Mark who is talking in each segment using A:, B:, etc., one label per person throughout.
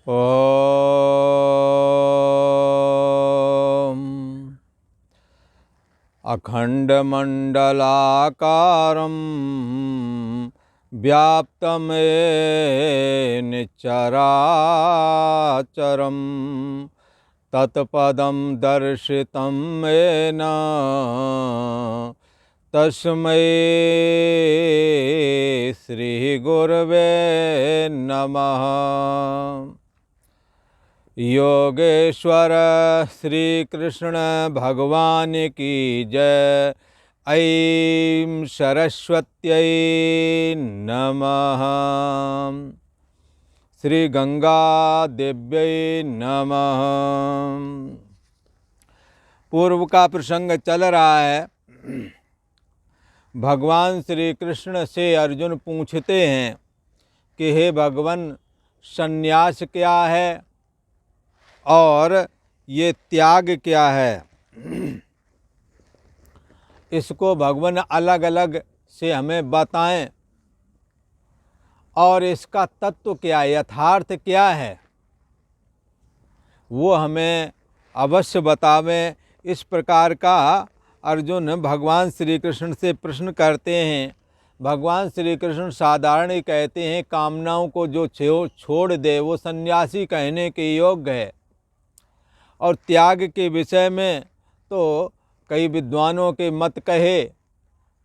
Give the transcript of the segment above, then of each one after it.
A: ॐ अखण्डमण्डलाकारं व्याप्तमेन चराचरं तत्पदं दर्शितं येन तस्मै श्रीगुरवे नमः। योगेश्वर श्री कृष्ण भगवान की जय। ऐं सरस्वत्यै नमः। श्री गंगा देव्यै नमः। पूर्व का प्रसंग चल रहा है। भगवान श्री कृष्ण से अर्जुन पूछते हैं कि हे भगवान, संन्यास क्या है और ये त्याग क्या है। इसको भगवान अलग अलग से हमें बताएं और इसका तत्व क्या है, यथार्थ क्या है, वो हमें अवश्य बतावें। इस प्रकार का अर्जुन भगवान श्री कृष्ण से प्रश्न करते हैं। भगवान श्री कृष्ण साधारण ही कहते हैं, कामनाओं को जो छोड़ दे वो सन्यासी कहने के योग्य है। और त्याग के विषय में तो कई विद्वानों के मत कहे।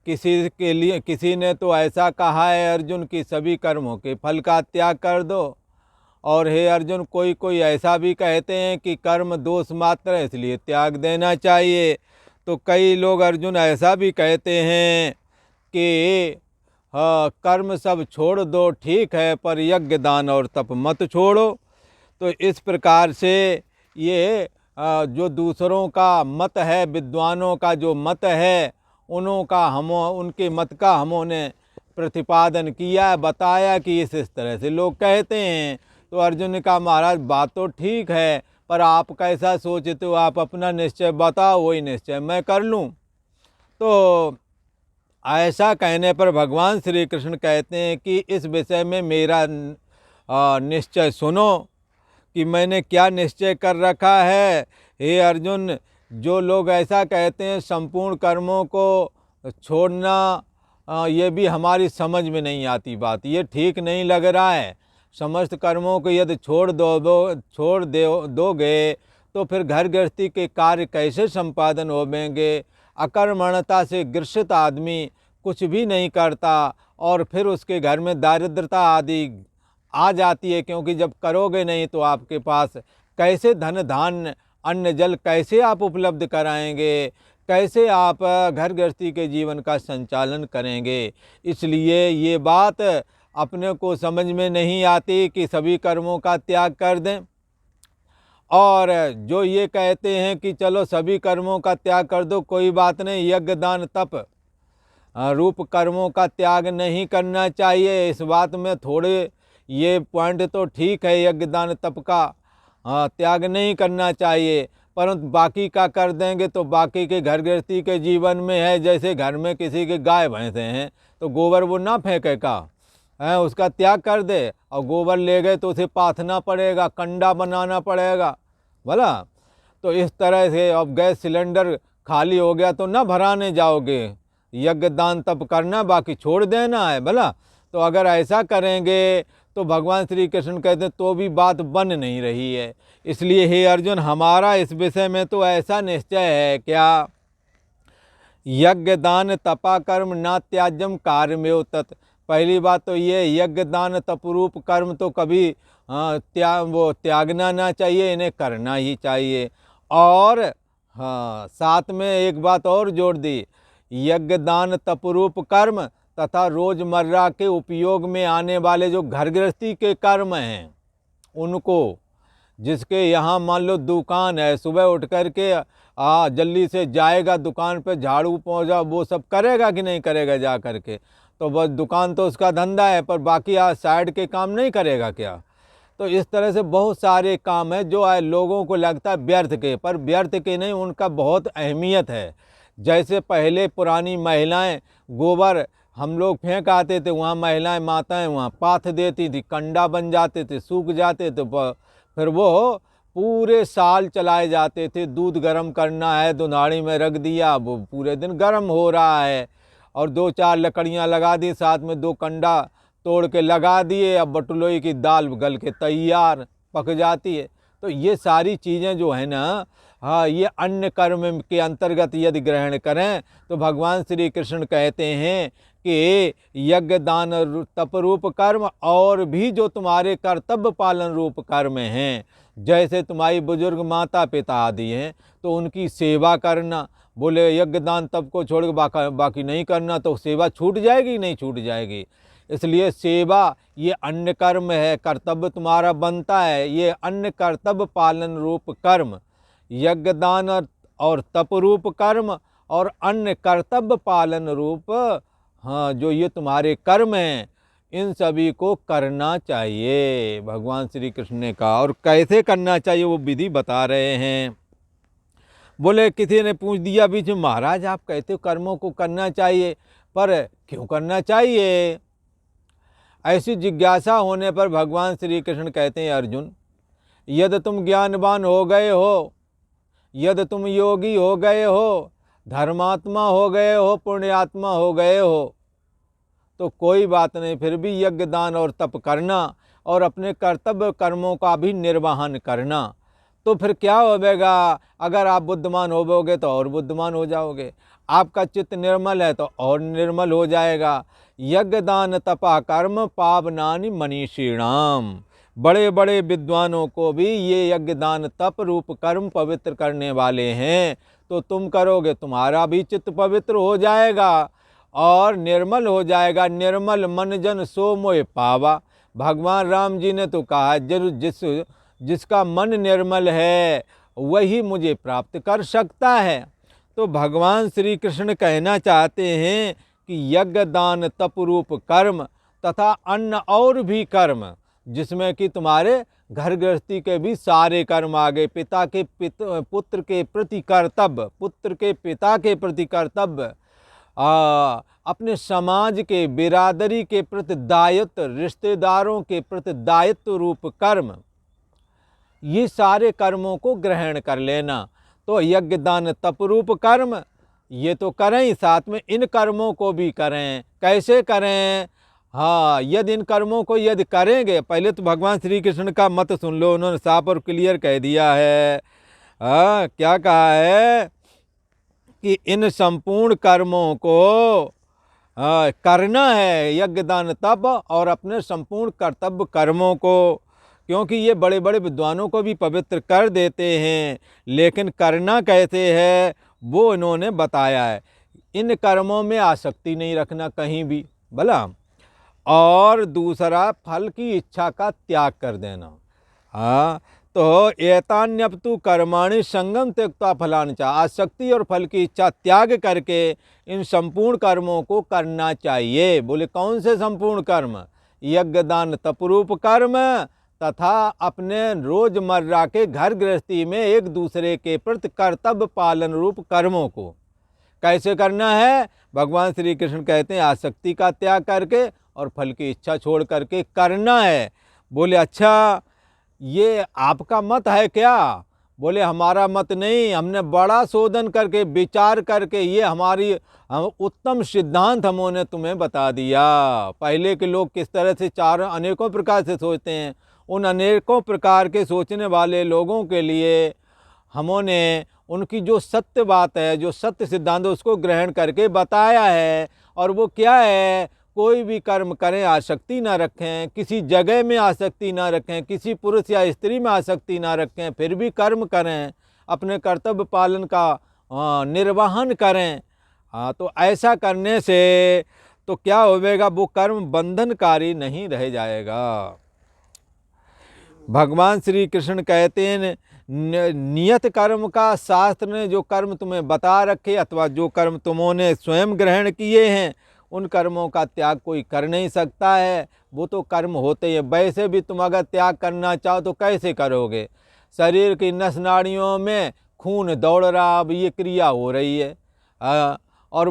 A: किसी ने तो ऐसा कहा है अर्जुन कि सभी कर्मों के फल का त्याग कर दो। और हे अर्जुन, कोई ऐसा भी कहते हैं कि कर्म दोष मात्र है, इसलिए त्याग देना चाहिए। तो कई लोग अर्जुन ऐसा भी कहते हैं कि कर्म सब छोड़ दो, ठीक है, पर यज्ञ दान और तप मत छोड़ो। तो इस प्रकार से ये जो दूसरों का मत है, विद्वानों का जो मत है, उनके मत का हमने प्रतिपादन किया, बताया कि इस तरह से लोग कहते हैं। तो अर्जुन ने कहा, महाराज बात तो ठीक है, पर आप कैसा सोचते हो, आप अपना निश्चय बताओ, वही निश्चय मैं कर लूँ। तो ऐसा कहने पर भगवान श्री कृष्ण कहते हैं कि इस विषय में मेरा निश्चय सुनो कि मैंने क्या निश्चय कर रखा है। हे अर्जुन, जो लोग ऐसा कहते हैं संपूर्ण कर्मों को छोड़ना, ये भी हमारी समझ में नहीं आती बात, ये ठीक नहीं लग रहा है। समस्त कर्मों को यदि छोड़ दोगे तो फिर घर गृहस्थी के कार्य कैसे संपादन होंगे। अकर्मण्यता से ग्रसित आदमी कुछ भी नहीं करता और फिर उसके घर में दारिद्रता आदि आ जाती है, क्योंकि जब करोगे नहीं तो आपके पास कैसे धन धान्य अन्न जल कैसे आप उपलब्ध कराएंगे, कैसे आप घर गृहस्थी के जीवन का संचालन करेंगे। इसलिए ये बात अपने को समझ में नहीं आती कि सभी कर्मों का त्याग कर दें। और जो ये कहते हैं कि चलो सभी कर्मों का त्याग कर दो, कोई बात नहीं, यज्ञ दान तप रूप कर्मों का त्याग नहीं करना चाहिए। इस बात में थोड़े ये पॉइंट तो ठीक है, यज्ञ दान तप का त्याग नहीं करना चाहिए, परंतु बाकी का कर देंगे तो बाकी के घर गृहस्थी के जीवन में है। जैसे घर में किसी के गाय भैंसे हैं तो गोबर वो ना फेंके का है, उसका त्याग कर दे। और गोबर ले गए तो उसे पाथना पड़ेगा, कंडा बनाना पड़ेगा, भला। तो इस तरह से अब गैस सिलेंडर खाली हो गया तो ना भराने जाओगे, यज्ञ दान तप करना, बाकी छोड़ देना है, भला। तो अगर ऐसा करेंगे तो भगवान श्री कृष्ण कहते हैं तो भी बात बन नहीं रही है। इसलिए हे अर्जुन, हमारा इस विषय में तो ऐसा निश्चय है क्या, यज्ञ दान तपा कर्म ना त्याज्यम कार्यमेव तत्। पहली बात तो ये, यज्ञ दान तपरूप कर्म तो कभी त्यागना ना चाहिए, इन्हें करना ही चाहिए। और साथ में एक बात और जोड़ दी, यज्ञ दान तपरूप कर्म तथा रोज़मर्रा के उपयोग में आने वाले जो घर गृहस्थी के कर्म हैं उनको, जिसके यहाँ मान लो दुकान है, सुबह उठ कर के जल्दी से जाएगा दुकान पे, झाड़ू पोंछा वो सब करेगा कि नहीं करेगा जा कर के, तो बस दुकान तो उसका धंधा है, पर बाकी साइड के काम नहीं करेगा क्या। तो इस तरह से बहुत सारे काम हैं जो लोगों को लगता है व्यर्थ के, पर व्यर्थ के नहीं, उनका बहुत अहमियत है। जैसे पहले पुरानी महिलाएं गोबर हम लोग फेंक आते थे, वहाँ महिलाएं माताएं वहाँ पाथ देती थी, कंडा बन जाते थे, सूख जाते थे, फिर वो पूरे साल चलाए जाते थे। दूध गर्म करना है, दुनाड़ी में रख दिया, वो पूरे दिन गर्म हो रहा है, और 2-4 लकड़ियाँ लगा दी, साथ में 2 कंडा तोड़ के लगा दिए, अब बटुलोई की दाल गल के तैयार पक जाती है। तो ये सारी चीज़ें जो है ना, हाँ, ये अन्य कर्म के अंतर्गत यदि ग्रहण करें तो भगवान श्री कृष्ण कहते हैं कि यज्ञ दान तप रूप कर्म और भी जो तुम्हारे कर्तव्य पालन रूप कर्म हैं, जैसे तुम्हारी बुजुर्ग माता पिता आदि हैं तो उनकी सेवा करना। बोले यज्ञ दान तप को छोड़ के बाकी नहीं करना तो सेवा छूट जाएगी, नहीं छूट जाएगी। इसलिए सेवा ये अन्य कर्म है, कर्तव्य तुम्हारा बनता है, ये अन्य कर्तव्य पालन रूप कर्म, यज्ञ दान और तप रूप कर्म और अन्य कर्तव्य पालन रूप, हाँ, जो ये तुम्हारे कर्म हैं, इन सभी को करना चाहिए, भगवान श्री कृष्ण ने कहा। और कैसे करना चाहिए वो विधि बता रहे हैं। बोले किसी ने पूछ दिया बीच में, महाराज आप कहते हो कर्मों को करना चाहिए, पर क्यों करना चाहिए? ऐसी जिज्ञासा होने पर भगवान श्री कृष्ण कहते हैं, अर्जुन, यदि तुम ज्ञानवान हो गए हो, यदि तुम योगी हो गए हो, धर्मात्मा हो गए हो, पुण्यात्मा हो गए हो, तो कोई बात नहीं, फिर भी यज्ञ दान और तप करना और अपने कर्तव्य कर्मों का भी निर्वहन करना। तो फिर क्या होगा? अगर आप बुद्धिमान होगे तो और बुद्धिमान हो जाओगे, आपका चित्त निर्मल है तो और निर्मल हो जाएगा। यज्ञ दान तपा कर्म पावनानि मनीषीणाम, बड़े बड़े विद्वानों को भी ये यज्ञ दान तप रूप कर्म पवित्र करने वाले हैं। तो तुम करोगे, तुम्हारा भी चित्त पवित्र हो जाएगा और निर्मल हो जाएगा। निर्मल मन जन सो मोह पावा, भगवान राम जी ने तो कहा जिसका मन निर्मल है वही मुझे प्राप्त कर सकता है। तो भगवान श्री कृष्ण कहना चाहते हैं कि यज्ञ दान तप रूप कर्म तथा अन्य और भी कर्म, जिसमें कि तुम्हारे घर गृहस्थी के भी सारे कर्म आ गए, पिता के पुत्र के प्रति कर्तव्य, पुत्र के पिता के प्रति कर्तव्य, अपने समाज के बिरादरी के प्रति दायित्व, रिश्तेदारों के प्रति दायित्व रूप कर्म, ये सारे कर्मों को ग्रहण कर लेना। तो यज्ञ दान तप रूप कर्म ये तो करें ही, साथ में इन कर्मों को भी करें। कैसे करें? हाँ, यदि इन कर्मों को यदि करेंगे, पहले तो भगवान श्री कृष्ण का मत सुन लो, उन्होंने साफ और क्लियर कह दिया है। क्या कहा है कि इन संपूर्ण कर्मों को करना है, यज्ञ दान तप और अपने संपूर्ण कर्तव्य कर्मों को, क्योंकि ये बड़े बड़े विद्वानों को भी पवित्र कर देते हैं, लेकिन करना कैसे है वो इन्होंने बताया है। इन कर्मों में आसक्ति नहीं रखना कहीं भी, भला, और दूसरा फल की इच्छा का त्याग कर देना। हाँ, तो एतान्यपतु कर्माणि संगम त्यक्त्वा फलानि च, आसक्ति और फल की इच्छा त्याग करके इन संपूर्ण कर्मों को करना चाहिए। बोले कौन से संपूर्ण कर्म? यज्ञ दान तपरूप कर्म तथा अपने रोजमर्रा के घर गृहस्थी में एक दूसरे के प्रति कर्तव्य पालन रूप कर्मों को कैसे करना है? भगवान श्री कृष्ण कहते हैं आसक्ति का त्याग करके और फल की इच्छा छोड़ करके करना है। बोले अच्छा, ये आपका मत है क्या? बोले हमारा मत नहीं, हमने बड़ा शोधन करके विचार करके ये हमारी उत्तम सिद्धांत हमने तुम्हें बता दिया। पहले के लोग किस तरह से चार अनेकों प्रकार से सोचते हैं, उन अनेकों प्रकार के सोचने वाले लोगों के लिए हमने उनकी जो सत्य बात है, जो सत्य सिद्धांत, उसको ग्रहण करके बताया है। और वो क्या है? कोई भी कर्म करें आसक्ति ना रखें, किसी जगह में आसक्ति ना रखें, किसी पुरुष या स्त्री में आसक्ति ना रखें, फिर भी कर्म करें, अपने कर्तव्य पालन का निर्वहन करें। तो ऐसा करने से तो क्या होगा? वो कर्म बंधनकारी नहीं रह जाएगा। भगवान श्री कृष्ण कहते हैं नियत कर्म का शास्त्र ने जो कर्म तुम्हें बता रखे अथवा जो कर्म तुमने स्वयं ग्रहण किए हैं, उन कर्मों का त्याग कोई कर नहीं सकता है। वो तो कर्म होते हैं। वैसे भी तुम अगर त्याग करना चाहो तो कैसे करोगे? शरीर की नस नाड़ियों में खून दौड़ रहा, अब ये क्रिया हो रही है, और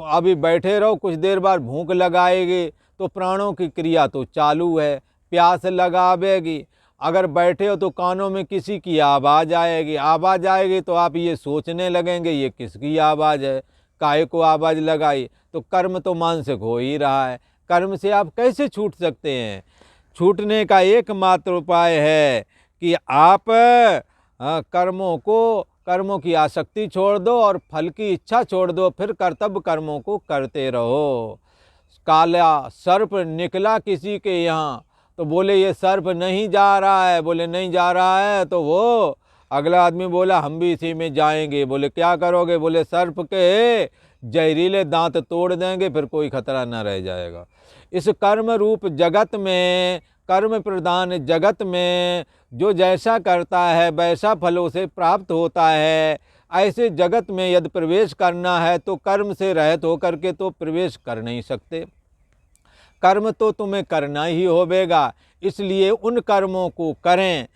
A: अभी बैठे रहो, कुछ देर बाद भूख लगाएगी तो प्राणों की क्रिया तो चालू है, प्यास लगावेगी। अगर बैठे हो तो कानों में किसी की आवाज़ आएगी तो आप ये सोचने लगेंगे ये किसकी आवाज़ है, काहे को आवाज़ लगाई। तो कर्म तो मानसिक हो ही रहा है। कर्म से आप कैसे छूट सकते हैं? छूटने का एकमात्र उपाय है कि आप कर्मों की आसक्ति छोड़ दो और फल की इच्छा छोड़ दो, फिर कर्तव्य कर्मों को करते रहो। काला सर्प निकला किसी के यहाँ तो बोले ये सर्प नहीं जा रहा है, बोले नहीं जा रहा है तो वो अगला आदमी बोला हम भी इसी में जाएंगे। बोले क्या करोगे? बोले सर्प के जहरीले दांत तोड़ देंगे, फिर कोई खतरा न रह जाएगा। इस कर्म रूप जगत में, कर्म प्रधान जगत में जो जैसा करता है वैसा फल उसे प्राप्त होता है। ऐसे जगत में यदि प्रवेश करना है तो कर्म से रहित होकर के तो प्रवेश कर नहीं सकते। कर्म तो तुम्हें करना ही होगा, इसलिए उन कर्मों को करें।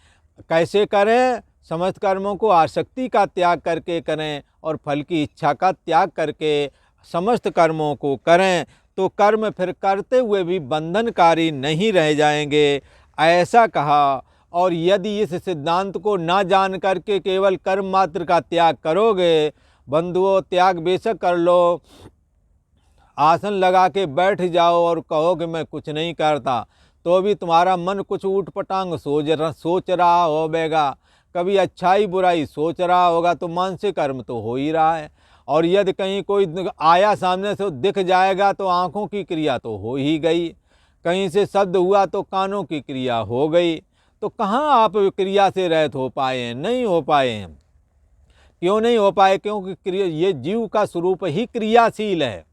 A: कैसे करें? समस्त कर्मों को आसक्ति का त्याग करके करें और फल की इच्छा का त्याग करके समस्त कर्मों को करें, तो कर्म फिर करते हुए भी बंधनकारी नहीं रह जाएंगे, ऐसा कहा। और यदि इस सिद्धांत को ना जान करके केवल कर्म मात्र का त्याग करोगे, बंधुओं त्याग बेशक कर लो, आसन लगा के बैठ जाओ और कहो कि मैं कुछ नहीं करता, तो भी तुम्हारा मन कुछ ऊटपटांग सोच रहा होगा, कभी अच्छाई बुराई सोच रहा होगा, तो मानसिक कर्म तो हो ही रहा है। और यदि कहीं कोई आया सामने से दिख जाएगा तो आँखों की क्रिया तो हो ही गई, कहीं से शब्द हुआ तो कानों की क्रिया हो गई। तो कहाँ आप क्रिया से रहित हो पाए हैं? नहीं हो पाए हैं। क्यों नहीं हो पाए? क्योंकि क्रिया, ये जीव का स्वरूप ही क्रियाशील है,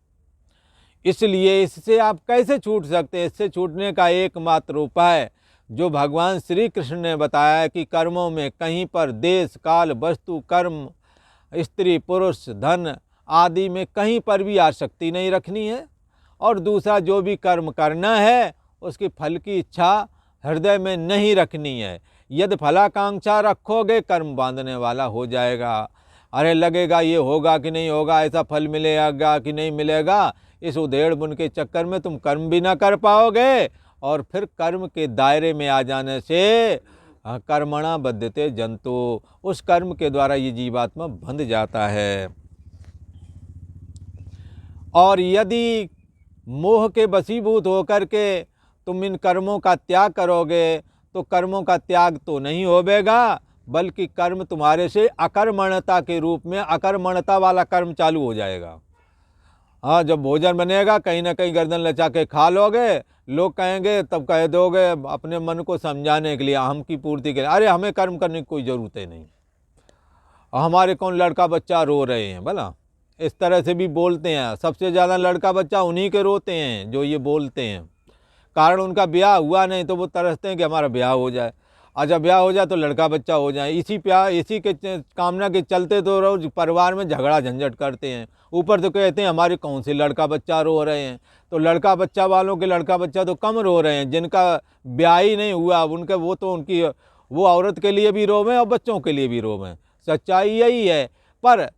A: इसलिए इससे आप कैसे छूट सकते हैं? इससे छूटने का एकमात्र उपाय जो भगवान श्री कृष्ण ने बताया कि कर्मों में कहीं पर देश काल वस्तु कर्म स्त्री पुरुष धन आदि में कहीं पर भी आसक्ति नहीं रखनी है। और दूसरा जो भी कर्म करना है उसकी फल की इच्छा हृदय में नहीं रखनी है। यदि फलाकांक्षा रखोगे कर्म बांधने वाला हो जाएगा। अरे लगेगा ये होगा कि नहीं होगा, ऐसा फल मिलेगा कि नहीं मिलेगा, इस उधेड़ बुन के चक्कर में तुम कर्म भी ना कर पाओगे और फिर कर्म के दायरे में आ जाने से कर्मणा बद्धते जंतु, उस कर्म के द्वारा ये जीवात्मा बंध जाता है। और यदि मोह के वशीभूत होकर के तुम इन कर्मों का त्याग करोगे तो कर्मों का त्याग तो नहीं होगा, बल्कि कर्म तुम्हारे से अकर्मण्यता के रूप में अकर्मण्यता वाला कर्म चालू हो जाएगा। हाँ, जब भोजन बनेगा कहीं ना कहीं गर्दन लचा के खा लोगे, लोग कहेंगे, तब कह दोगे अपने मन को समझाने के लिए, अहम की पूर्ति के लिए, अरे हमें कर्म करने की कोई ज़रूरत ही नहीं, हमारे कौन लड़का बच्चा रो रहे हैं भला। इस तरह से भी बोलते हैं। सबसे ज़्यादा लड़का बच्चा उन्हीं के रोते हैं जो ये बोलते हैं। कारण उनका ब्याह हुआ नहीं तो वो तरसते हैं कि हमारा ब्याह हो जाए, और जब ब्याह हो जाए तो लड़का बच्चा हो जाए। इसी के कामना के चलते तो रोज परिवार में झगड़ा झंझट करते हैं। ऊपर तो कहते हैं हमारे कौन से लड़का बच्चा रो रहे हैं। तो लड़का बच्चा वालों के लड़का बच्चा तो कम रो रहे हैं, जिनका ब्याह ही नहीं हुआ उनके वो औरत के लिए भी रोवें और बच्चों के लिए भी रोवें। सच्चाई यही है। पर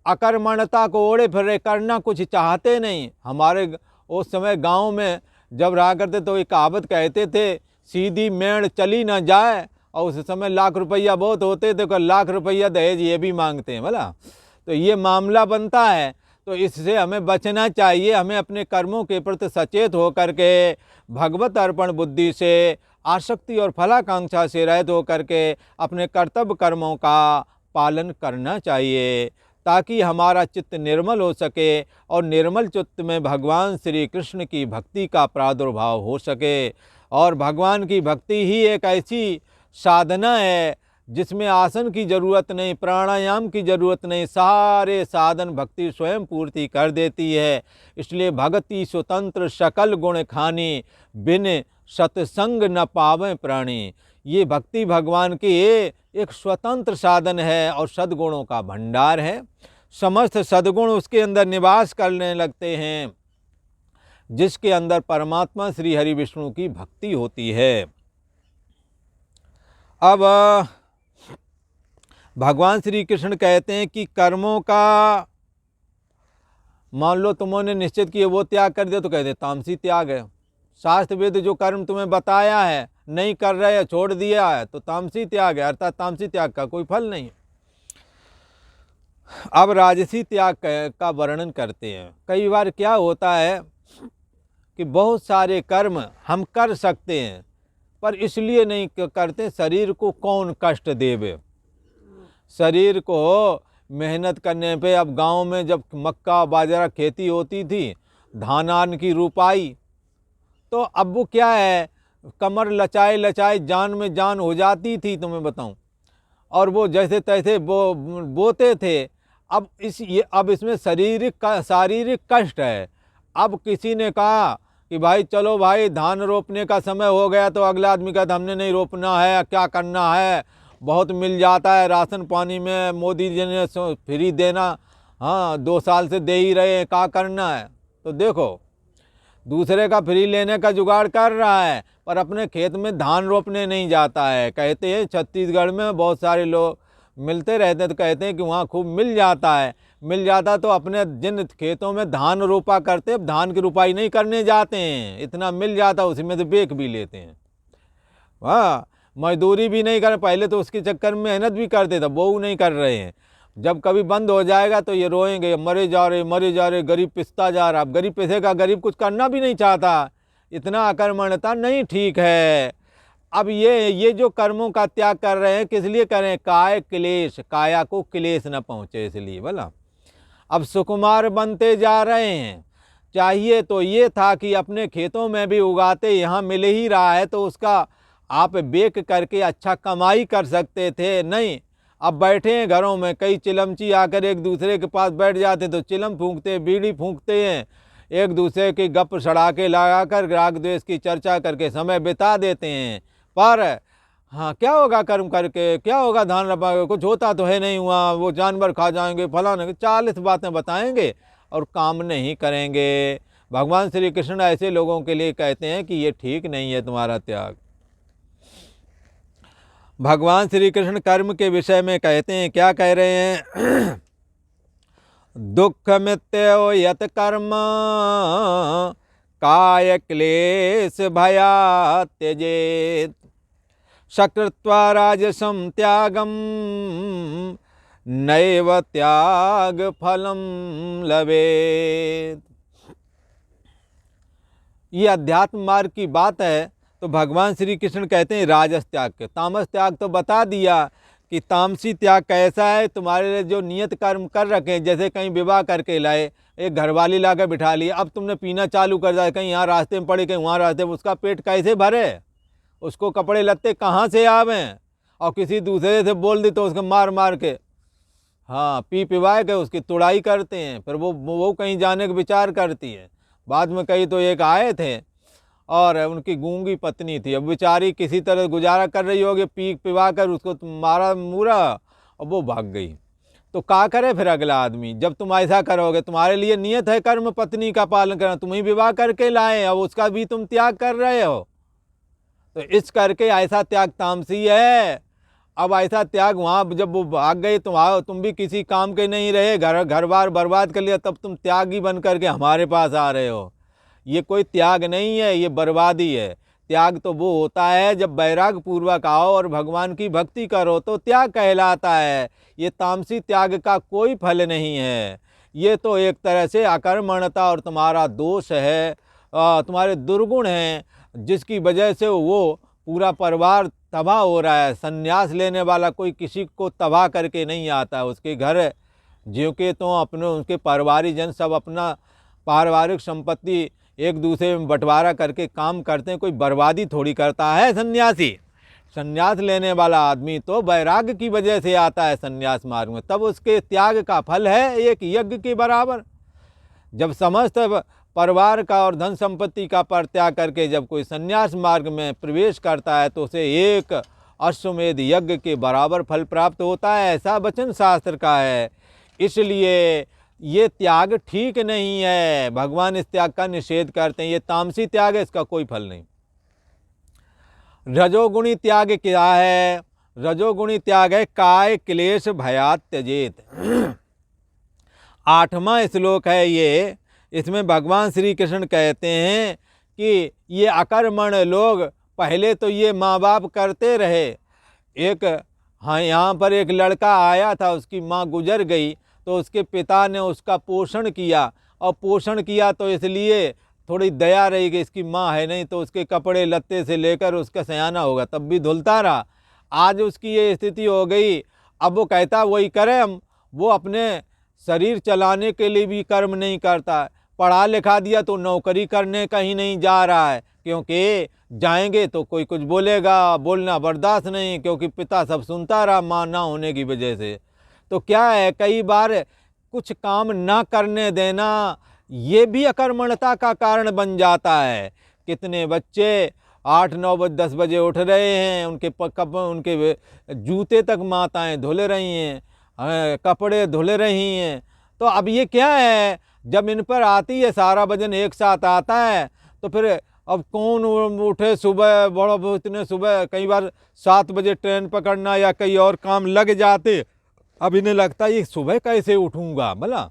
A: अकर्मण्यता को ओढ़े फिरे करना कुछ चाहते नहीं। हमारे उस समय गाँव में जब रहा करते तो एक कहावत कहते थे, सीधी मेड़ चली ना जाए। और उस समय लाख रुपया बहुत होते थे, तो लाख रुपया दहेज ये भी मांगते हैं भला। तो ये मामला बनता है। तो इससे हमें बचना चाहिए। हमें अपने कर्मों के प्रति सचेत होकर के भगवत अर्पण बुद्धि से, आसक्ति और फलाकांक्षा से रहित होकर के अपने कर्तव्य कर्मों का पालन करना चाहिए, ताकि हमारा चित्त निर्मल हो सके और निर्मल चित्त में भगवान श्री कृष्ण की भक्ति का प्रादुर्भाव हो सके। और भगवान की भक्ति ही एक ऐसी साधना है जिसमें आसन की ज़रूरत नहीं, प्राणायाम की ज़रूरत नहीं, सारे साधन भक्ति स्वयं पूर्ति कर देती है। इसलिए भक्ति स्वतंत्र सकल गुण खानी, बिन सत्संग न पावे प्राणी। ये भक्ति भगवान की एक स्वतंत्र साधन है और सद्गुणों का भंडार है। समस्त सद्गुण उसके अंदर निवास करने लगते हैं, जिसके अंदर परमात्मा श्री हरि विष्णु की भक्ति होती है। अब भगवान श्री कृष्ण कहते हैं कि कर्मों का मान लो तुमने निश्चित किए वो त्याग कर दिया तो कहते तामसी त्याग है। शास्त्र वेद जो कर्म तुम्हें बताया है नहीं कर रहे या छोड़ दिया है तो तामसी त्याग है, अर्थात तामसी त्याग का कोई फल नहीं। अब राजसी त्याग का वर्णन करते हैं। कई बार क्या होता है कि बहुत सारे कर्म हम कर सकते हैं पर इसलिए नहीं करते शरीर को कौन कष्ट देवे। शरीर को मेहनत करने पे, अब गांव में जब मक्का बाजरा खेती होती थी, धानान की रुपाई, तो अब वो क्या है, कमर लचाए लचाए जान में जान हो जाती थी तुम्हें बताऊं, और वो जैसे तैसे बोते थे। अब इसमें शारीरिक कष्ट है। अब किसी ने कहा कि भाई चलो भाई धान रोपने का समय हो गया, तो अगला आदमी कहता हमने नहीं रोपना है, क्या करना है, बहुत मिल जाता है राशन पानी में, मोदी जी ने फ्री देना, हाँ 2 साल से दे ही रहे हैं, क्या करना है। तो देखो दूसरे का फ्री लेने का जुगाड़ कर रहा है पर अपने खेत में धान रोपने नहीं जाता है। कहते हैं छत्तीसगढ़ में बहुत सारे लोग मिलते रहते हैं तो कहते हैं कि वहाँ खूब मिल जाता तो अपने जिन खेतों में धान रोपा करते अब धान की रुपाई नहीं करने जाते हैं, इतना मिल जाता उसी में से बेच भी लेते हैं। वाह, मजदूरी भी नहीं कर, पहले तो उसके चक्कर में मेहनत भी करते थे, वो नहीं कर रहे हैं। जब कभी बंद हो जाएगा तो ये रोएंगे, मरे जा रहे, गरीब पिसता जा रहा। अब गरीब पिसेगा, गरीब कुछ करना भी नहीं चाहता, इतना अकर्मण्यता नहीं ठीक है। अब ये जो कर्मों का त्याग कर रहे हैं किस लिए करें, काया को क्लेश न पहुँचे इसलिए बोला। अब सुकुमार बनते जा रहे हैं, चाहिए तो ये था कि अपने खेतों में भी उगाते, यहाँ मिल ही रहा है तो उसका आप बेच करके अच्छा कमाई कर सकते थे, नहीं। अब बैठे हैं घरों में, कई चिलमची आकर एक दूसरे के पास बैठ जाते तो चिलम फूंकते, बीड़ी फूंकते हैं, एक दूसरे की गप सड़ाके लगाकर राग द्वेष की चर्चा करके समय बिता देते हैं। पर हाँ क्या होगा कर्म करके, क्या होगा धान रपा, कुछ होता तो है नहीं, हुआ वो जानवर खा जाएंगे, फलाने 40 बातें बताएंगे और काम नहीं करेंगे। भगवान श्री कृष्ण ऐसे लोगों के लिए कहते हैं कि ये ठीक नहीं है तुम्हारा त्याग। भगवान श्री कृष्ण कर्म के विषय में कहते हैं, क्या कह रहे हैं दुख मित्यो यत कर्म काय क्लेश भया त्यजेत सकृत्वा राजसं त्यागम नैव त्याग फलम लवेत। ये अध्यात्म मार्ग की बात है। तो भगवान श्री कृष्ण कहते हैं राजस त्याग के, तामस त्याग तो बता दिया कि तामसी त्याग कैसा है। तुम्हारे लिए जो नियत कर्म कर रखे, जैसे कहीं विवाह करके लाए, एक घरवाली ला कर बिठा ली, अब तुमने पीना चालू कर दिया, कहीं यहाँ रास्ते में पड़े कहीं वहाँ रास्ते में, उसका पेट कैसे भरे, उसको कपड़े लत्ते कहाँ से आवें। और किसी दूसरे से बोल दी तो उसको मार मार के हाँ पी पिवाए के उसकी तुड़ाई करते हैं, फिर वो कहीं जाने का विचार करती है। बाद में कहीं तो एक आए थे और उनकी गूंगी पत्नी थी, अब बेचारी किसी तरह गुजारा कर रही होगी, पी पिवा कर उसको मारा मूरा और वो भाग गई। तो क्या करे फिर अगला आदमी, जब तुम ऐसा करोगे, तुम्हारे लिए नियत है कर्म पत्नी का पालन करना, तुम ही विवाह करके लाए और उसका भी तुम त्याग कर रहे हो, तो इस करके ऐसा त्याग तामसी है। अब ऐसा त्याग वहाँ जब वो भाग गए तो तुम भी किसी काम के नहीं रहे, घर बार बर्बाद कर लिया, तब तुम त्यागी बन करके हमारे पास आ रहे हो। ये कोई त्याग नहीं है, ये बर्बादी है। त्याग तो वो होता है जब वैराग पूर्वक आओ और भगवान की भक्ति करो तो त्याग कहलाता है। ये तामसी त्याग का कोई फल नहीं है, ये तो एक तरह से अकर्मण्यता और तुम्हारा दोष है, तुम्हारे दुर्गुण हैं, जिसकी वजह से वो पूरा परिवार तबाह हो रहा है। संन्यास लेने वाला कोई किसी को तबाह करके नहीं आता, उसके घर ज्यों के तो अपने उनके पारिवारिक सब अपना पारिवारिक संपत्ति एक दूसरे में बंटवारा करके काम करते हैं, कोई बर्बादी थोड़ी करता है सन्यासी। सन्यास लेने वाला आदमी तो वैराग्य की वजह से आता है सन्यास मार्ग में, तब उसके त्याग का फल है एक यज्ञ के बराबर। जब समस्त परिवार का और धन संपत्ति का परित्याग करके जब कोई सन्यास मार्ग में प्रवेश करता है तो उसे एक अश्वमेध यज्ञ के बराबर फल प्राप्त होता है, ऐसा वचन शास्त्र का है। इसलिए ये त्याग ठीक नहीं है, भगवान इस त्याग का निषेध करते हैं। ये तामसी त्याग है, इसका कोई फल नहीं। रजोगुणी त्याग क्या है, रजोगुणी त्याग है काय क्लेश भयात त्यजेत। 8वां श्लोक है ये। इसमें भगवान श्री कृष्ण कहते हैं कि ये अकर्मण लोग पहले तो ये माँ बाप करते रहे। एक हाँ, यहाँ पर एक लड़का आया था, उसकी माँ गुजर गई तो उसके पिता ने उसका पोषण किया, और पोषण किया तो इसलिए थोड़ी दया रही कि इसकी माँ है, नहीं तो उसके कपड़े लत्ते से लेकर उसका सयाना होगा तब भी धुलता रहा। आज उसकी ये स्थिति हो गई। अब वो कहता वही करें हम, वो अपने शरीर चलाने के लिए भी कर्म नहीं करता। पढ़ा लिखा दिया तो नौकरी करने कहीं नहीं जा रहा है, क्योंकि जाएंगे तो कोई कुछ बोलेगा, बोलना बर्दाश्त नहीं, क्योंकि पिता सब सुनता रहा माँ ना होने की वजह से। तो क्या है, कई बार कुछ काम ना करने देना ये भी अकर्मण्यता का कारण बन जाता है। कितने बच्चे 8-9 बजे 10 बजे उठ रहे हैं, उनके जूते तक माताएं धुल रही हैं, कपड़े धुल रही हैं। तो अब ये क्या है, जब इन पर आती है सारा वजन एक साथ आता है तो फिर अब कौन उठे सुबह, बड़ा इतने सुबह, कई बार 7 बजे ट्रेन पकड़ना या कई और काम लग जाते। अब इन्हें लगता है ये सुबह कैसे उठूंगा भला।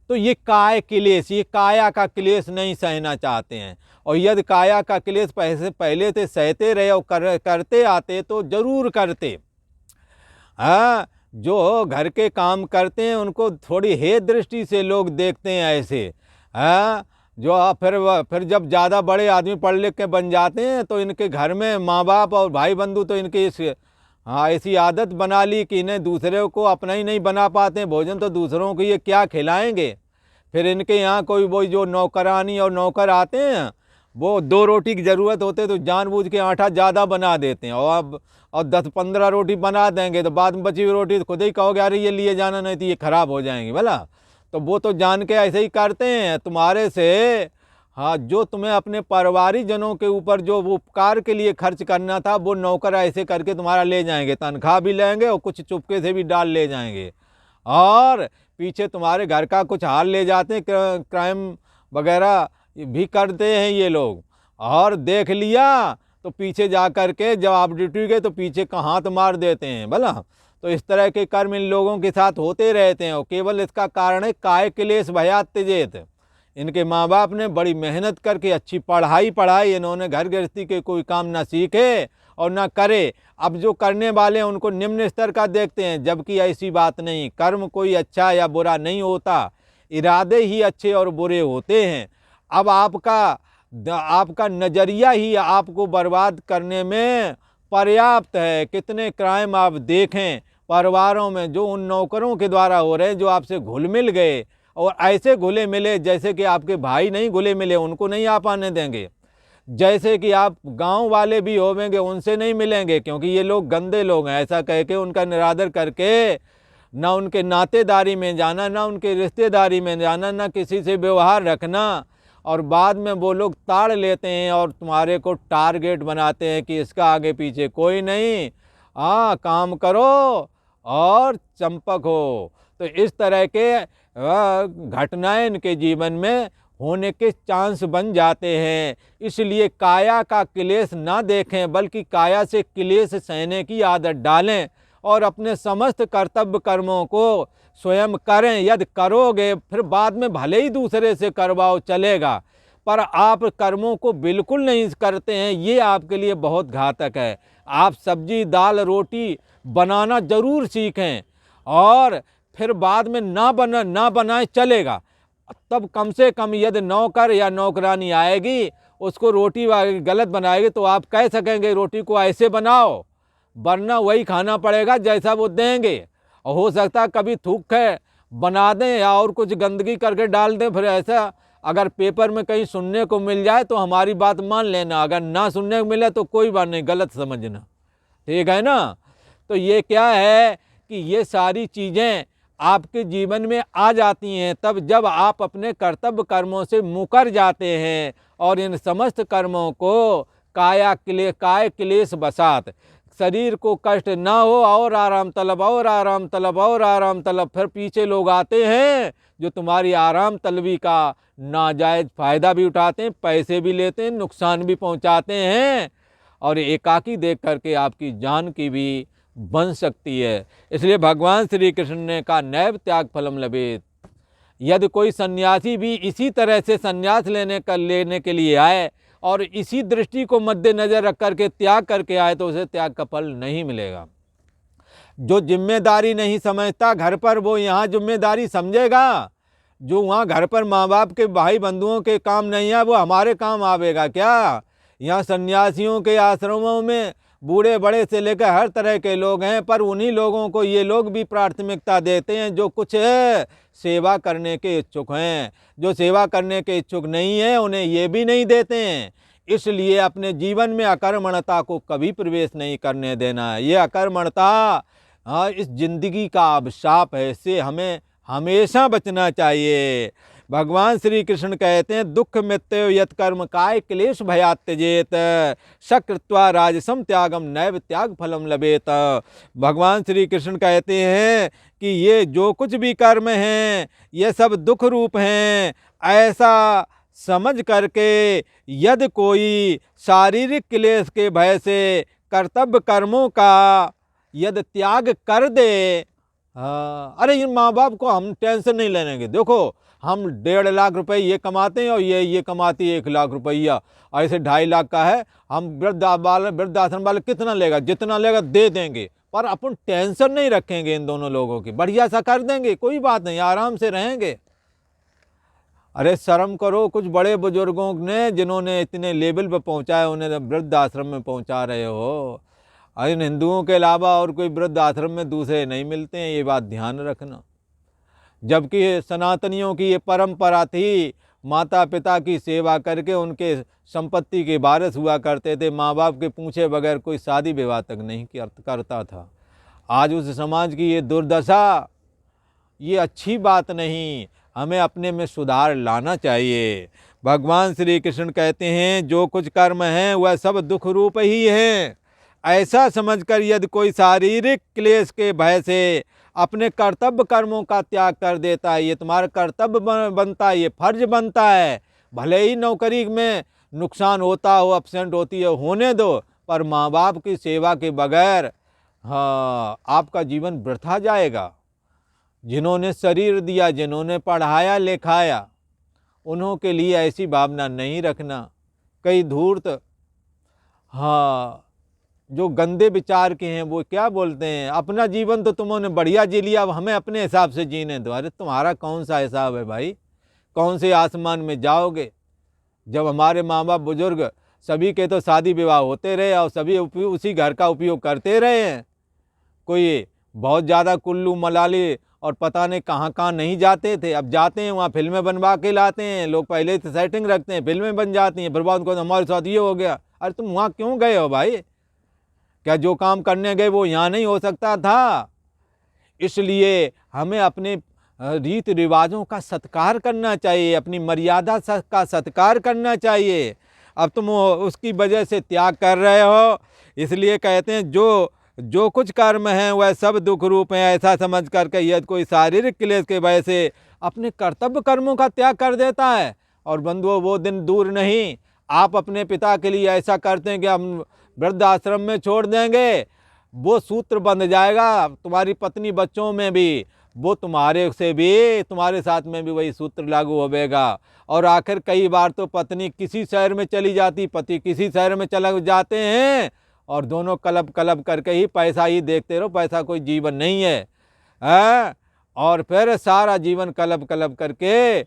A: तो ये क्लेश, ये काया का क्लेश नहीं सहना चाहते हैं। और यदि काया का क्लेश पहले से सहते रहे और करते आते तो जरूर करते। हाँ, जो घर के काम करते हैं उनको थोड़ी हे दृष्टि से लोग देखते हैं ऐसे। हाँ, जो फिर जब ज़्यादा बड़े आदमी पढ़ लिख के बन जाते हैं तो इनके घर में माँ बाप और भाई बंधु तो इनके ऐसी आदत बना ली कि इन्हें दूसरे को अपना ही नहीं बना पाते हैं भोजन, तो दूसरों को ये क्या खिलाएंगे। फिर इनके यहाँ कोई वो जो नौकरानी और नौकर आते हैं, वो 2 रोटी की ज़रूरत होते तो जानबूझ के आटा ज़्यादा बना देते हैं, और 10-15 रोटी बना देंगे तो बाद में बची हुई रोटी तो खुद ही कहोगे अरे ये लिए जाना, नहीं तो ये ख़राब हो जाएंगी भला। तो वो तो जान के ऐसे ही करते हैं तुम्हारे से। हाँ, जो तुम्हें अपने परिवारिक जनों के ऊपर जो उपकार के लिए खर्च करना था वो नौकर ऐसे करके तुम्हारा ले जाएंगे, तनख्वाह भी लेंगे और कुछ चुपके से भी डाल ले जाएंगे, और पीछे तुम्हारे घर का कुछ हाल ले जाते हैं, क्राइम वगैरह भी करते हैं ये लोग। और देख लिया तो पीछे जा कर के जब आप ड्यूटी गए तो पीछे का हाथ मार देते हैं भला। तो इस तरह के कर्म इन लोगों के साथ होते रहते हैं, और केवल इसका कारण है काय क्लेश भयात त्यजेत। इनके माँ बाप ने बड़ी मेहनत करके अच्छी पढ़ाई, इन्होंने घर गृहस्थी के कोई काम ना सीखे और ना करे। अब जो करने वाले हैं उनको निम्न स्तर का देखते हैं, जबकि ऐसी बात नहीं। कर्म कोई अच्छा या बुरा नहीं होता, इरादे ही अच्छे और बुरे होते हैं। अब आपका नज़रिया ही आपको बर्बाद करने में पर्याप्त है। कितने क्राइम आप देखें परिवारों में जो उन नौकरों के द्वारा हो रहे हैं, जो आपसे घुल मिल गए, और ऐसे घुले मिले जैसे कि आपके भाई नहीं घुले मिले, उनको नहीं आप आने देंगे। जैसे कि आप गांव वाले भी होवेंगे उनसे नहीं मिलेंगे, क्योंकि ये लोग गंदे लोग हैं, ऐसा कह के उनका निरादर करके ना उनके नातेदारी में जाना, ना उनके रिश्तेदारी में जाना, ना किसी से व्यवहार रखना। और बाद में वो लोग ताड़ लेते हैं और तुम्हारे को टारगेट बनाते हैं कि इसका आगे पीछे कोई नहीं, हाँ काम करो और चंपक हो। तो इस तरह के घटनाएं इनके जीवन में होने के चांस बन जाते हैं। इसलिए काया का क्लेश ना देखें, बल्कि काया से क्लेश सहने की आदत डालें और अपने समस्त कर्तव्य कर्मों को स्वयं करें। यदि करोगे फिर बाद में भले ही दूसरे से करवाओ चलेगा, पर आप कर्मों को बिल्कुल नहीं करते हैं, ये आपके लिए बहुत घातक है। आप सब्जी दाल रोटी बनाना ज़रूर सीखें, और फिर बाद में ना बनाए चलेगा। तब कम से कम यदि नौकर या नौकरानी आएगी उसको रोटी गलत बनाएगी तो आप कह सकेंगे रोटी को ऐसे बनाओ, वरना वही खाना पड़ेगा जैसा वो देंगे। और हो सकता है कभी थूक है बना दें या और कुछ गंदगी करके डाल दें, फिर ऐसा अगर पेपर में कहीं सुनने को मिल जाए तो हमारी बात मान लेना, अगर ना सुनने को मिले तो कोई बात नहीं, गलत समझना, ठीक है ना। तो ये क्या है कि ये सारी चीज़ें आपके जीवन में आ जाती हैं तब जब आप अपने कर्तव्य कर्मों से मुकर जाते हैं और इन समस्त कर्मों को काय क्लेश बसात, शरीर को कष्ट ना हो और आराम तलब और आराम तलब और आराम तलब। फिर पीछे लोग आते हैं जो तुम्हारी आराम तलबी का नाजायज़ फ़ायदा भी उठाते हैं, पैसे भी लेते हैं, नुकसान भी पहुंचाते हैं, और एकाकी देख करके आपकी जान की भी बन सकती है। इसलिए भगवान श्री कृष्ण ने कहा नैव त्याग फलम लभेत, यदि कोई सन्यासी भी इसी तरह से संन्यास लेने के लिए आए और इसी दृष्टि को मद्देनजर रख करके त्याग करके आए तो उसे त्याग का फल नहीं मिलेगा। जो जिम्मेदारी नहीं समझता घर पर, वो यहाँ जिम्मेदारी समझेगा? जो वहाँ घर पर माँ बाप के भाई बंधुओं के काम नहीं है वो हमारे काम आवेगा क्या? यहाँ सन्यासियों के आश्रमों में बूढ़े बड़े से लेकर हर तरह के लोग हैं, पर उन्हीं लोगों को ये लोग भी प्राथमिकता देते हैं जो कुछ है सेवा करने के इच्छुक हैं। जो सेवा करने के इच्छुक नहीं है उन्हें ये भी नहीं देते हैं। इसलिए अपने जीवन में अकर्मण्यता को कभी प्रवेश नहीं करने देना है। ये अकर्मण्यता इस जिंदगी का अभिशाप है, इससे हमें हमेशा बचना चाहिए। भगवान श्री कृष्ण कहते हैं दुख मृत्यु यत कर्म काय क्लेश भयात् त्यजेत सकृत्वा राजसम त्यागम नैव त्याग फलम लभेत। भगवान श्री कृष्ण कहते हैं कि ये जो कुछ भी कर्म हैं ये सब दुख रूप हैं, ऐसा समझ करके यदि कोई शारीरिक क्लेश के भय से कर्तव्य कर्मों का यदि त्याग कर दे, अरे इन माँ बाप को हम टेंशन नहीं लेने के, देखो हम 1.5 लाख रुपए ये कमाते हैं और ये कमाती है 1 लाख रुपया, ऐसे 2.5 लाख का है, हम वृद्धाश्रम वाले कितना लेगा, जितना लेगा दे देंगे, पर अपन टेंशन नहीं रखेंगे इन दोनों लोगों की, बढ़िया सा कर देंगे, कोई बात नहीं, आराम से रहेंगे। अरे शर्म करो, कुछ बड़े बुजुर्गों ने जिन्होंने इतने लेवल पर पहुँचाए उन्हें वृद्धाश्रम में पहुँचा रहे हो। इन हिंदुओं के अलावा और कोई वृद्ध आश्रम में दूसरे नहीं मिलते हैं, ये बात ध्यान रखना। जबकि सनातनियों की ये परंपरा थी, माता पिता की सेवा करके उनके संपत्ति के वारिस हुआ करते थे, माँ बाप के पूछे बगैर कोई शादी विवाह तक नहीं करता था। आज उस समाज की ये दुर्दशा, ये अच्छी बात नहीं, हमें अपने में सुधार लाना चाहिए। भगवान श्री कृष्ण कहते हैं जो कुछ कर्म हैं वह सब दुख रूप ही हैं, ऐसा समझकर यदि कोई शारीरिक क्लेश के भय से अपने कर्तव्य कर्मों का त्याग कर देता है, ये तुम्हारा कर्तव्य बनता है, ये फर्ज बनता है। भले ही नौकरी में नुकसान होता हो, अपसेंट होती है, होने दो, पर माँ बाप की सेवा के बगैर आपका जीवन वृथा जाएगा। जिन्होंने शरीर दिया, जिन्होंने पढ़ाया लिखाया, उन्हों के लिए ऐसी भावना नहीं रखना। कई धूर्त जो गंदे विचार के हैं वो क्या बोलते हैं, अपना जीवन तो तुमने बढ़िया जी लिया, अब हमें अपने हिसाब से जीने दो। अरे तुम्हारा कौन सा हिसाब है भाई, कौन से आसमान में जाओगे? जब हमारे माँ बाप बुजुर्ग सभी के तो शादी विवाह होते रहे और सभी उसी घर का उपयोग करते रहे हैं। कोई बहुत ज़्यादा कुल्लू मनाली और पता नहीं कहाँ कहाँ नहीं जाते थे, अब जाते हैं, वहाँ फिल्में बनवा के लाते हैं लोग, पहले से सेटिंग रखते हैं, फिल्में बन जाती हैं, फिर बाद को हमारे साथ ये हो गया। अरे तुम वहाँ क्यों गए हो भाई? क्या जो काम करने गए वो यहाँ नहीं हो सकता था? इसलिए हमें अपने रीति रिवाजों का सत्कार करना चाहिए, अपनी मर्यादा का सत्कार करना चाहिए। अब तुम उसकी वजह से त्याग कर रहे हो, इसलिए कहते हैं जो कुछ कर्म हैं वह सब दुख रूप हैं, ऐसा समझ करके यदि कोई शारीरिक क्लेश के वजह से अपने कर्तव्य कर्मों का त्याग कर देता है, और बंधुओं वो दिन दूर नहीं, आप अपने पिता के लिए ऐसा करते हैं कि हम वृद्धाश्रम में छोड़ देंगे, वो सूत्र बंध जाएगा तुम्हारी पत्नी बच्चों में भी, वो तुम्हारे साथ में भी वही सूत्र लागू होगा। और आखिर कई बार तो पत्नी किसी शहर में चली जाती, पति किसी शहर में चले जाते हैं, और दोनों कलब कलब करके ही पैसा ही देखते रहो, पैसा कोई जीवन नहीं है, और फिर सारा जीवन कलब कलब करके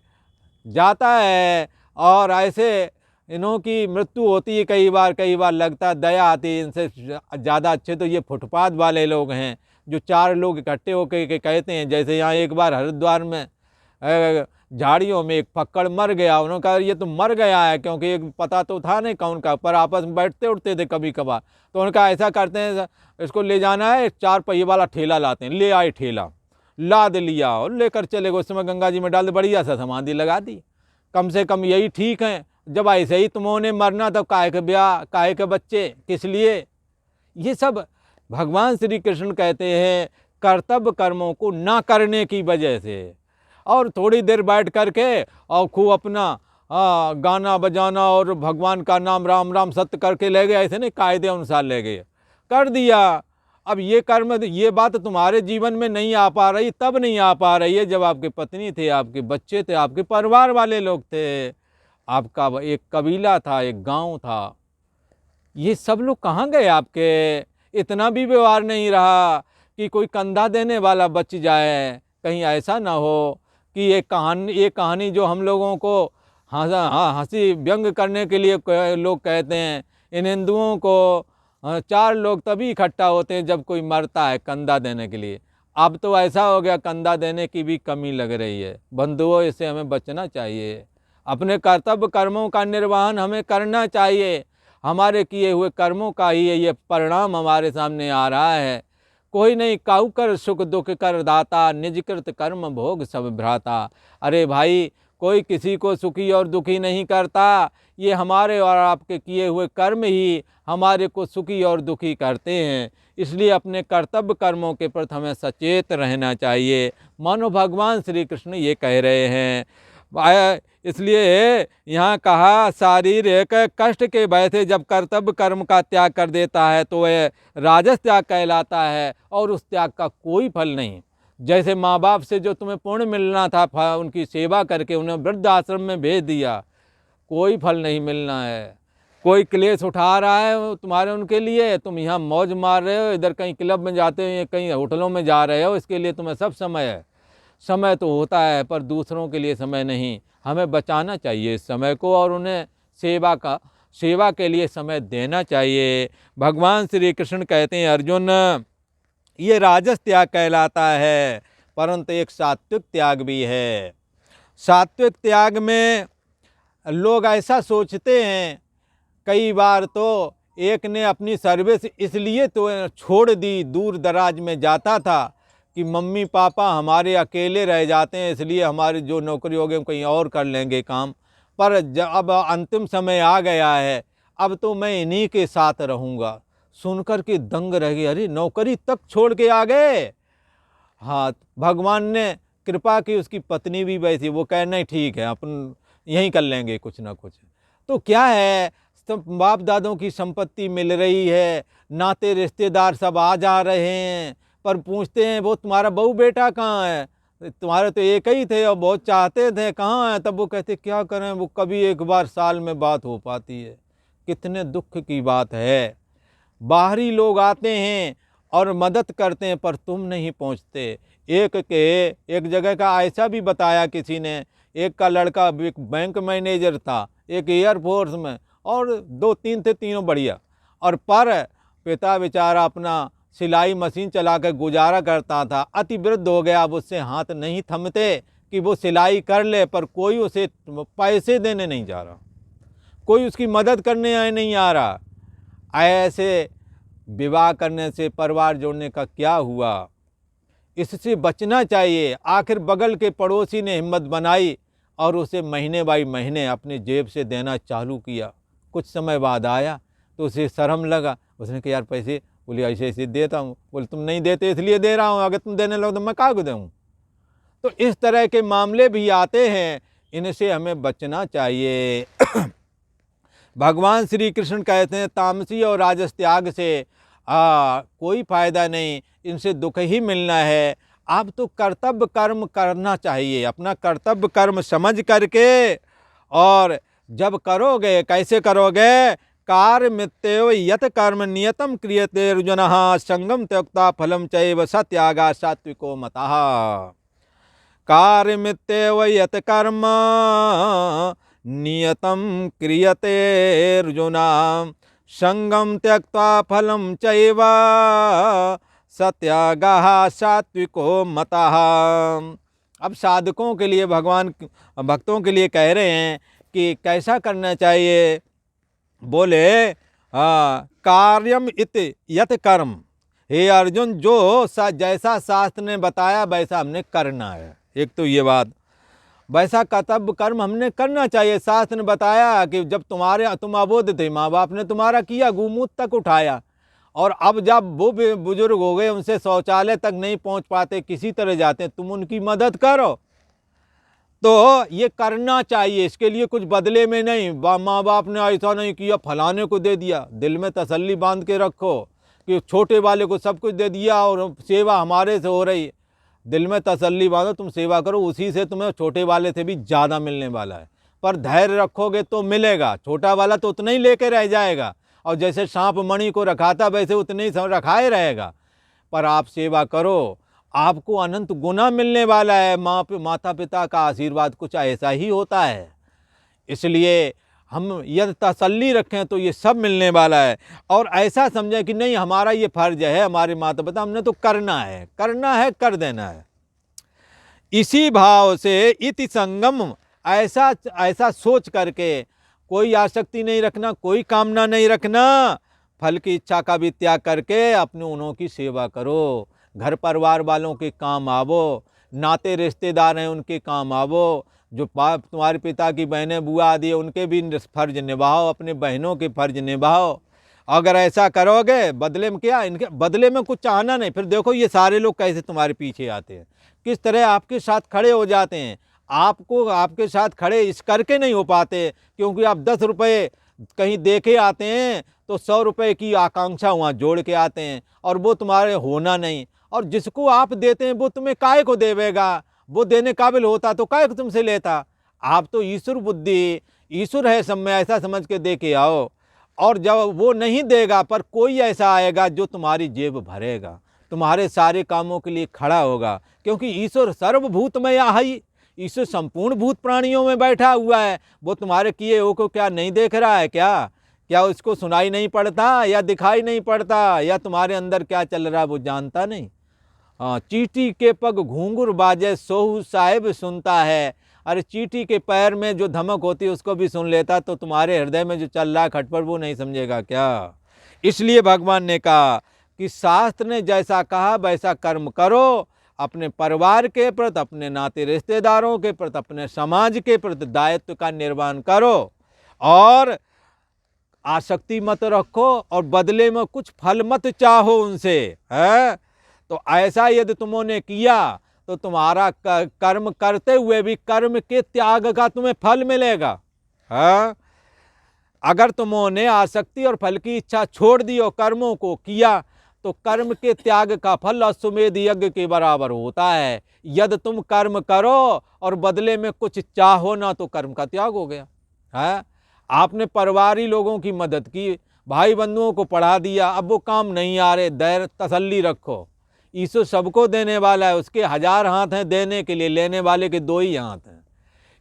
A: जाता है, और ऐसे इन्हों की मृत्यु होती है। कई बार लगता है दया आती है, इनसे ज़्यादा अच्छे तो ये फुटपाथ वाले लोग हैं जो 4 लोग इकट्ठे होकर के कहते हैं। जैसे यहाँ एक बार हरिद्वार में झाड़ियों में एक फक्कड़ मर गया, उन्होंने कहा ये तो मर गया है, क्योंकि एक पता तो था नहीं कौन का, पर आपस में बैठते उठते थे कभी कभार, तो उनका ऐसा करते हैं इसको ले जाना है, 4 पहिए वाला ठेला लाते हैं, ले आए ठेला, लाद लिया और लेकर चले गए, उस समय गंगा जी में डाल दे, बढ़िया सा समाधि लगा दी। कम से कम यही ठीक है, जब ऐसे ही तुमने मरना तो काहे के ब्याह, काहे के बच्चे, किस लिए? ये सब भगवान श्री कृष्ण कहते हैं कर्तव्य कर्मों को ना करने की वजह से। और थोड़ी देर बैठ करके और खूब अपना गाना बजाना और भगवान का नाम राम राम सत्य करके ले गए, ऐसे नहीं कायदे अनुसार ले गए, कर दिया, अब ये कर्म, ये बात तुम्हारे जीवन में नहीं आ पा रही, तब नहीं आ पा रही है जब आपके पत्नी थे, आपके बच्चे थे, आपके परिवार वाले लोग थे, आपका एक कबीला था, एक गांव था। ये सब लोग कहाँ गए आपके? इतना भी व्यवहार नहीं रहा कि कोई कंधा देने वाला बच जाए। कहीं ऐसा ना हो कि ये कहानी जो हम लोगों को हंसी व्यंग करने के लिए लोग कहते हैं, इन हिंदुओं को 4 लोग तभी इकट्ठा होते हैं जब कोई मरता है कंधा देने के लिए। अब तो ऐसा हो गया, कंधा देने की भी कमी लग रही है। बंधुओं, इससे हमें बचना चाहिए। अपने कर्तव्य कर्मों का निर्वहन हमें करना चाहिए। हमारे किए हुए कर्मों का ही ये परिणाम हमारे सामने आ रहा है। कोई नहीं काहू कर सुख दुख कर दाता, निजकृत कर्म भोग सब भ्राता। अरे भाई, कोई किसी को सुखी और दुखी नहीं करता। ये हमारे और आपके किए हुए कर्म ही हमारे को सुखी और दुखी करते हैं। इसलिए अपने कर्तव्य कर्मों के प्रति हमें सचेत रहना चाहिए। मानो भगवान श्री कृष्ण ये कह रहे हैं। इसलिए यहाँ कहा, शारीरिक कष्ट के भय से जब कर्तव्य कर्म का त्याग कर देता है तो वह राजस त्याग कहलाता है, और उस त्याग का कोई फल नहीं। जैसे माँ बाप से जो तुम्हें पुण्य मिलना था, उनकी सेवा करके उन्हें वृद्ध आश्रम में भेज दिया, कोई फल नहीं मिलना है। कोई क्लेश उठा रहा है तुम्हारे उनके लिए, तुम यहाँ मौज मार रहे हो, इधर कहीं क्लब में जाते हो, कहीं होटलों में जा रहे हो, इसके लिए तुम्हें सब समय है। समय तो होता है पर दूसरों के लिए समय नहीं। हमें बचाना चाहिए इस समय को, और उन्हें सेवा के लिए समय देना चाहिए। भगवान श्री कृष्ण कहते हैं, अर्जुन, ये राजस त्याग कहलाता है, परंतु एक सात्विक त्याग भी है। सात्विक त्याग में लोग ऐसा सोचते हैं, कई बार तो एक ने अपनी सर्विस इसलिए तो छोड़ दी, दूर दराज में जाता था कि मम्मी पापा हमारे अकेले रह जाते हैं, इसलिए हमारी जो नौकरी होगी हम कहीं और कर लेंगे काम। पर जब अब अंतिम समय आ गया है, अब तो मैं इन्हीं के साथ रहूँगा। सुनकर के दंग रह गए, अरे नौकरी तक छोड़ के आ गए। हाँ, भगवान ने कृपा की, उसकी पत्नी भी वैसी, वो कह नहीं ठीक है अपन यहीं कर लेंगे कुछ ना कुछ। तो क्या है, सब बाप दादों की संपत्ति मिल रही है, नाते रिश्तेदार सब आ जा रहे हैं, पर पूछते हैं वो तुम्हारा बहू बेटा कहाँ है, तुम्हारे तो एक ही थे और बहुत चाहते थे, कहाँ है? तब वो कहते क्या करें, वो कभी एक बार साल में बात हो पाती है। कितने दुख की बात है। बाहरी लोग आते हैं और मदद करते हैं, पर तुम नहीं पहुंचते। एक जगह का ऐसा भी बताया किसी ने, एक का लड़का एक बैंक मैनेजर था, एक एयरफोर्स में, और 2-3 थे, तीनों बढ़िया। और पर पिता बेचारा अपना सिलाई मशीन चला कर गुजारा करता था, अति वृद्ध हो गया, अब उससे हाथ नहीं थमते कि वो सिलाई कर ले, पर कोई उसे पैसे देने नहीं जा रहा, कोई उसकी मदद करने नहीं आ रहा। ऐसे विवाह करने से परिवार जोड़ने का क्या हुआ? इससे बचना चाहिए। आखिर बगल के पड़ोसी ने हिम्मत बनाई और उसे महीने बाई महीने अपनी जेब से देना चालू किया। कुछ समय बाद आया तो उसे शर्म लगा, उसने कहा यार पैसे, बोले ऐसे ऐसे देता हूँ। बोले तुम नहीं देते इसलिए दे रहा हूँ, अगर तुम देने लगो तो मैं काहे को दूँ? तो इस तरह के मामले भी आते हैं, इनसे हमें बचना चाहिए। भगवान श्री कृष्ण कहते हैं तामसी और राजस त्याग से कोई फायदा नहीं, इनसे दुख ही मिलना है। आप तो कर्तव्य कर्म करना चाहिए, अपना कर्तव्य कर्म समझ करके, और जब करोगे कैसे करोगे? कार्य मित्यव यत कर्म नियतम क्रियते अर्जुनः संगम त्यक्त्वा फलम चैव स त्यागा सात्विको मतः। कार्य मित्यव यत कर्म नियतम क्रियते अर्जुन संगम त्यक्त्वा फलम चैव स त्यागः सात्विको मतः। अब साधकों के लिए, भगवान भक्तों के लिए कह रहे हैं कि कैसा करना चाहिए। बोले कार्यम इत यत कर्म, हे अर्जुन, जो जैसा शास्त्र ने बताया वैसा हमने करना है। एक तो ये बात, वैसा कर्तव्य कर्म हमने करना चाहिए। शास्त्र ने बताया कि जब तुम अबोध थे, माँ बाप ने तुम्हारा किया, गूमूत तक उठाया, और अब जब वो बुजुर्ग हो गए, उनसे शौचालय तक नहीं पहुँच पाते, किसी तरह जाते, तुम उनकी मदद करो। तो ये करना चाहिए, इसके लिए कुछ बदले में नहीं। माँ बाप ने ऐसा नहीं किया, फलाने को दे दिया, दिल में तसल्ली बांध के रखो कि छोटे वाले को सब कुछ दे दिया और सेवा हमारे से हो रही है। दिल में तसल्ली बांधो, तुम सेवा करो, उसी से तुम्हें छोटे वाले से भी ज़्यादा मिलने वाला है। पर धैर्य रखोगे तो मिलेगा, छोटा वाला तो उतना ही लेके रह जाएगा, और जैसे सांप मणि को रखा था वैसे उतने ही रखा ही रहेगा। पर आप सेवा करो, आपको अनंत गुना मिलने वाला है। माता पिता का आशीर्वाद कुछ ऐसा ही होता है। इसलिए हम यदि तसल्ली रखें तो ये सब मिलने वाला है। और ऐसा समझें कि नहीं हमारा ये फर्ज है, हमारे माता पिता, हमने तो करना है, कर देना है। इसी भाव से इति संगम, ऐसा सोच करके कोई आसक्ति नहीं रखना, कोई कामना नहीं रखना, फल की इच्छा का भी त्याग करके अपने उन्हों की सेवा करो। घर परिवार वालों के काम आवो, नाते रिश्तेदार हैं उनके काम आवो, जो तुम्हारे पिता की बहनें बुआ आदि है उनके भी फर्ज निभाओ, अपने बहनों के फर्ज निभाओ। अगर ऐसा करोगे, बदले में क्या, इनके बदले में कुछ चाहना नहीं। फिर देखो ये सारे लोग कैसे तुम्हारे पीछे आते हैं, किस तरह आपके साथ खड़े हो जाते हैं। आपको आपके साथ खड़े इस करके नहीं हो पाते क्योंकि आप 10 रुपये कहीं दे के आते हैं तो 100 रुपये की आकांक्षा वहाँ जोड़ के आते हैं, और वो तुम्हारे होना नहीं। और जिसको आप देते हैं वो तुम्हें काहे को देवेगा, वो देने काबिल होता तो काहे को तुमसे लेता। आप तो ईश्वर बुद्धि, ईश्वर है सब में, ऐसा समझ के दे के आओ। और जब वो नहीं देगा, पर कोई ऐसा आएगा जो तुम्हारी जेब भरेगा, तुम्हारे सारे कामों के लिए खड़ा होगा। क्योंकि ईश्वर सर्वभूतमय है, ईश्वर संपूर्ण भूत प्राणियों में बैठा हुआ है। वो तुम्हारे किए हो को क्या नहीं देख रहा है क्या उसको सुनाई नहीं पड़ता, या दिखाई नहीं पड़ता, या तुम्हारे अंदर क्या चल रहा है वो जानता नहीं। हाँ, चींटी के पग घूंघर बाजे सोहू साहिब सुनता है। अरे चींटी के पैर में जो धमक होती है उसको भी सुन लेता, तो तुम्हारे हृदय में जो चल रहा है खटपट वो नहीं समझेगा क्या। इसलिए भगवान ने कहा कि शास्त्र ने जैसा कहा वैसा कर्म करो। अपने परिवार के प्रति, अपने नाते रिश्तेदारों के प्रति, अपने समाज के प्रति दायित्व का निर्वहन करो, और आसक्ति मत रखो, और बदले में कुछ फल मत चाहो उनसे, है। तो ऐसा यदि तुमने किया तो तुम्हारा कर्म करते हुए भी कर्म के त्याग का तुम्हें फल मिलेगा, है। अगर तुमने आसक्ति और फल की इच्छा छोड़ दी और कर्मों को किया तो कर्म के त्याग का फल अश्वमेध यज्ञ के बराबर होता है। यदि तुम कर्म करो और बदले में कुछ चाहो ना, तो कर्म का त्याग हो गया, है। आपने परिवारी लोगों की मदद की, भाई बंधुओं को पढ़ा दिया, अब वो काम नहीं आ रहे, धैर्य तसल्ली रखो। ईश्वर सबको देने वाला है, उसके 1000 हाथ हैं देने के लिए, लेने वाले के 2 ही हाथ हैं।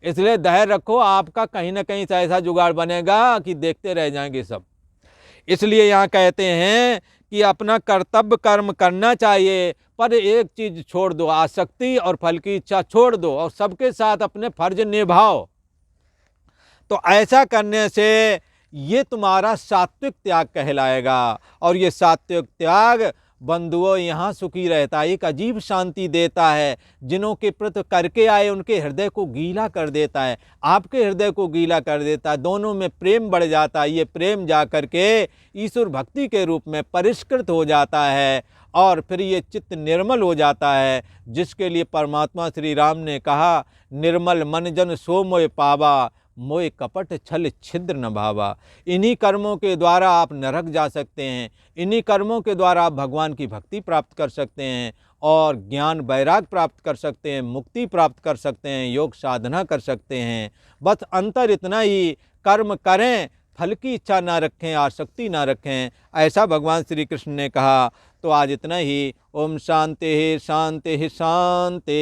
A: इसलिए धैर्य रखो, आपका कहीं ना कहीं से ऐसा जुगाड़ बनेगा कि देखते रह जाएंगे सब। इसलिए यहाँ कहते हैं कि अपना कर्तव्य कर्म करना चाहिए, पर एक चीज छोड़ दो, आसक्ति और फल की इच्छा छोड़ दो, और सबके साथ अपने फर्ज निभाओ। तो ऐसा करने से ये तुम्हारा सात्विक त्याग कहलाएगा। और ये सात्विक त्याग बंधुओं यहाँ सुखी रहता है, एक अजीब शांति देता है। जिन्हों के प्रति करके आए उनके हृदय को गीला कर देता है, आपके हृदय को गीला कर देता है, दोनों में प्रेम बढ़ जाता है। ये प्रेम जा करके ईश्वर भक्ति के रूप में परिष्कृत हो जाता है, और फिर ये चित्त निर्मल हो जाता है, जिसके लिए परमात्मा श्री राम ने कहा, निर्मल मन जन सो मोय पावा, मोय कपट छल छिद्र न भावा। इन्हीं कर्मों के द्वारा आप नरक जा सकते हैं, इन्हीं कर्मों के द्वारा आप भगवान की भक्ति प्राप्त कर सकते हैं, और ज्ञान वैराग प्राप्त कर सकते हैं, मुक्ति प्राप्त कर सकते हैं, योग साधना कर सकते हैं। बस अंतर इतना ही, कर्म करें, फल की इच्छा ना रखें, आसक्ति ना रखें, ऐसा भगवान श्री कृष्ण ने कहा। तो आज इतना ही। ओम शांति शांति शांति।